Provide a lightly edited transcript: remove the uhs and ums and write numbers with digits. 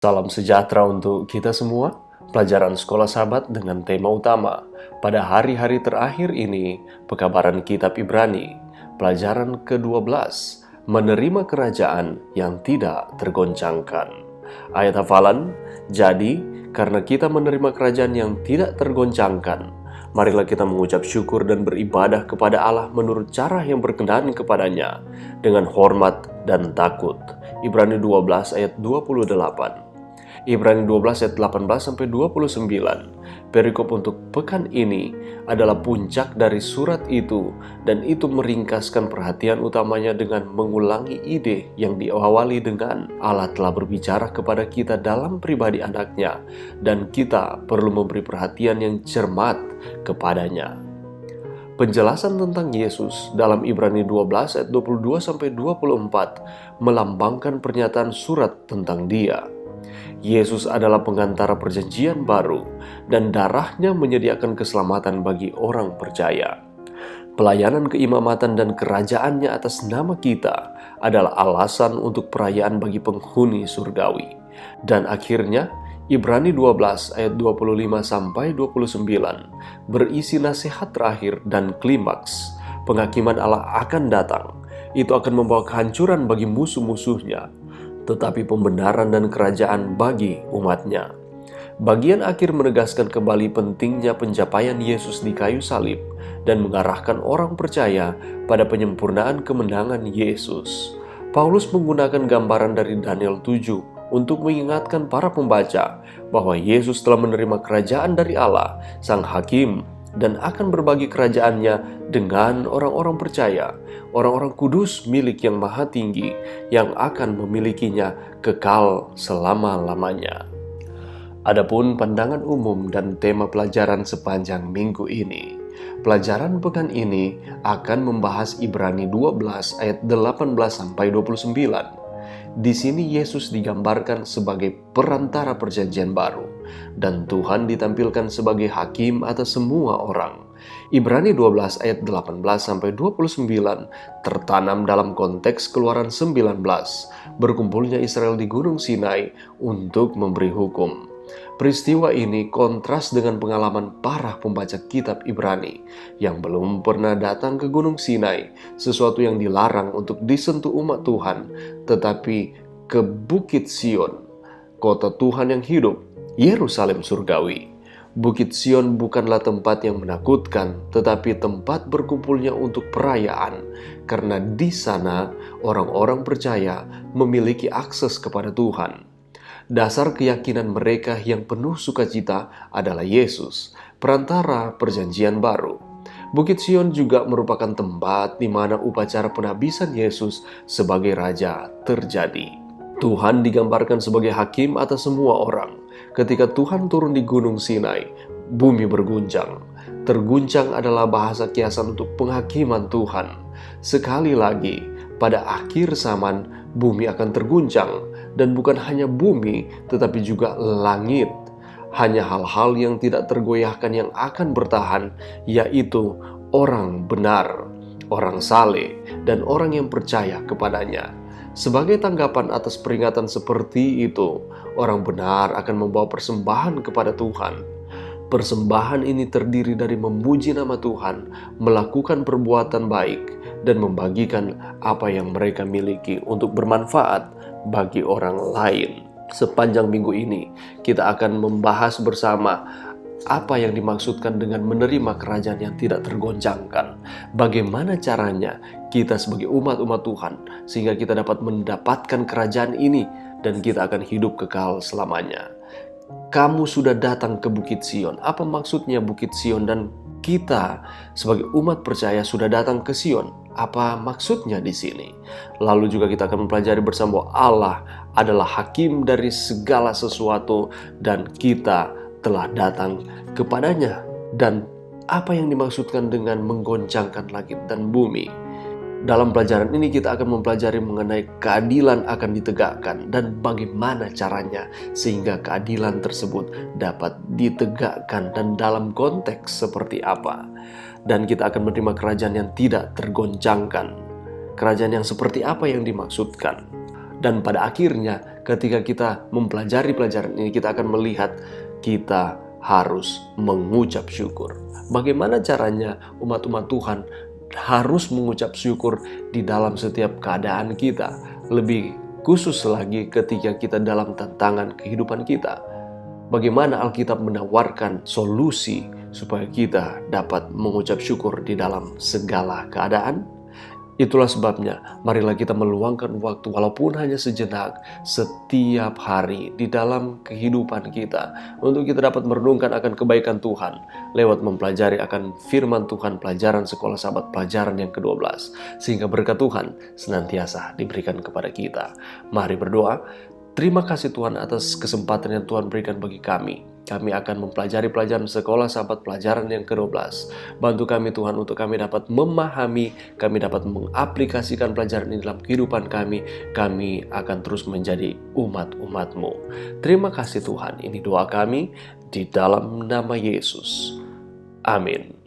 Salam sejahtera untuk kita semua. Pelajaran Sekolah Sahabat dengan tema utama pada hari-hari terakhir ini, pekabaran kitab Ibrani, pelajaran ke-12, menerima kerajaan yang tidak tergoncangkan. Ayat hafalan, jadi karena kita menerima kerajaan yang tidak tergoncangkan, marilah kita mengucap syukur dan beribadah kepada Allah menurut cara yang berkenan kepadanya, dengan hormat dan takut. Ibrani 12 ayat 28. Ibrani 12 ayat 18-29. Perikop untuk pekan ini adalah puncak dari surat itu, dan itu meringkaskan perhatian utamanya dengan mengulangi ide yang diawali dengan Allah telah berbicara kepada kita dalam pribadi anaknya, dan kita perlu memberi perhatian yang cermat kepadanya. Penjelasan tentang Yesus dalam Ibrani 12 ayat 22-24 melambangkan pernyataan surat tentang Dia. Yesus adalah pengantara perjanjian baru, dan darahnya menyediakan keselamatan bagi orang percaya. Pelayanan keimamatan dan kerajaannya atas nama kita adalah alasan untuk perayaan bagi penghuni surgawi. Dan akhirnya, Ibrani 12 ayat 25-29 berisi nasihat terakhir dan klimaks. Penghakiman Allah akan datang. Itu akan membawa kehancuran bagi musuh-musuhnya, tetapi pembenaran dan kerajaan bagi umatnya. Bagian akhir menegaskan kembali pentingnya pencapaian Yesus di kayu salib dan mengarahkan orang percaya pada penyempurnaan kemenangan Yesus. Paulus menggunakan gambaran dari Daniel 7 untuk mengingatkan para pembaca bahwa Yesus telah menerima kerajaan dari Allah, Sang Hakim, dan akan berbagi kerajaannya dengan orang-orang percaya, orang-orang kudus milik Yang Maha Tinggi yang akan memilikinya kekal selama-lamanya. Adapun pandangan umum dan tema pelajaran sepanjang minggu ini, pelajaran pekan ini akan membahas Ibrani 12 ayat 18-29. Di sini Yesus digambarkan sebagai perantara perjanjian baru, dan Tuhan ditampilkan sebagai hakim atas semua orang. Ibrani 12 ayat 18-29 tertanam dalam konteks Keluaran 19, berkumpulnya Israel di Gunung Sinai untuk memberi hukum. Peristiwa ini kontras dengan pengalaman para pembaca kitab Ibrani yang belum pernah datang ke Gunung Sinai, sesuatu yang dilarang untuk disentuh umat Tuhan, tetapi ke Bukit Sion, kota Tuhan yang hidup, Yerusalem surgawi. Bukit Sion bukanlah tempat yang menakutkan, tetapi tempat berkumpulnya untuk perayaan, karena di sana orang-orang percaya memiliki akses kepada Tuhan. Dasar keyakinan mereka yang penuh sukacita adalah Yesus, perantara perjanjian baru. Bukit Sion juga merupakan tempat di mana upacara penghabisan Yesus sebagai Raja terjadi. Tuhan digambarkan sebagai hakim atas semua orang. Ketika Tuhan turun di Gunung Sinai, bumi berguncang. Terguncang adalah bahasa kiasan untuk penghakiman Tuhan. Sekali lagi, pada akhir zaman, bumi akan terguncang. Dan bukan hanya bumi, tetapi juga langit. Hanya hal-hal yang tidak tergoyahkan yang akan bertahan, yaitu orang benar, orang saleh, dan orang yang percaya kepadanya. Sebagai tanggapan atas peringatan seperti itu, orang benar akan membawa persembahan kepada Tuhan. Persembahan ini terdiri dari memuji nama Tuhan, melakukan perbuatan baik, dan membagikan apa yang mereka miliki untuk bermanfaat bagi orang lain. Sepanjang minggu ini, kita akan membahas bersama apa yang dimaksudkan dengan menerima kerajaan yang tidak tergoncangkan. Bagaimana caranya kita sebagai umat-umat Tuhan, sehingga kita dapat mendapatkan kerajaan ini dan kita akan hidup kekal selamanya. Kamu sudah datang ke Bukit Sion. Apa maksudnya Bukit Sion? Dan kita sebagai umat percaya sudah datang ke Sion. Apa maksudnya di sini? Lalu juga kita akan mempelajari bersama bahwa Allah adalah hakim dari segala sesuatu dan kita telah datang kepadanya. Dan apa yang dimaksudkan dengan menggoncangkan langit dan bumi? Dalam pelajaran ini kita akan mempelajari mengenai keadilan akan ditegakkan dan bagaimana caranya sehingga keadilan tersebut dapat ditegakkan dan dalam konteks seperti apa. Dan kita akan menerima kerajaan yang tidak tergoncangkan. Kerajaan yang seperti apa yang dimaksudkan? Dan pada akhirnya ketika kita mempelajari pelajaran ini, kita akan melihat kita harus mengucap syukur. Bagaimana caranya umat-umat Tuhan harus mengucap syukur di dalam setiap keadaan kita, lebih khusus lagi ketika kita dalam tantangan kehidupan kita. Bagaimana Alkitab menawarkan solusi supaya kita dapat mengucap syukur di dalam segala keadaan? Itulah sebabnya, marilah kita meluangkan waktu walaupun hanya sejenak setiap hari di dalam kehidupan kita untuk kita dapat merenungkan akan kebaikan Tuhan lewat mempelajari akan firman Tuhan, pelajaran sekolah sahabat, pelajaran yang ke-12, sehingga berkat Tuhan senantiasa diberikan kepada kita. Mari berdoa. Terima kasih Tuhan atas kesempatan yang Tuhan berikan bagi kami. Kami akan mempelajari pelajaran sekolah sahabat, pelajaran yang ke-12. Bantu kami Tuhan untuk kami dapat memahami, kami dapat mengaplikasikan pelajaran ini dalam kehidupan kami. Kami akan terus menjadi umat-umat-Mu. Terima kasih Tuhan, ini doa kami di dalam nama Yesus. Amin.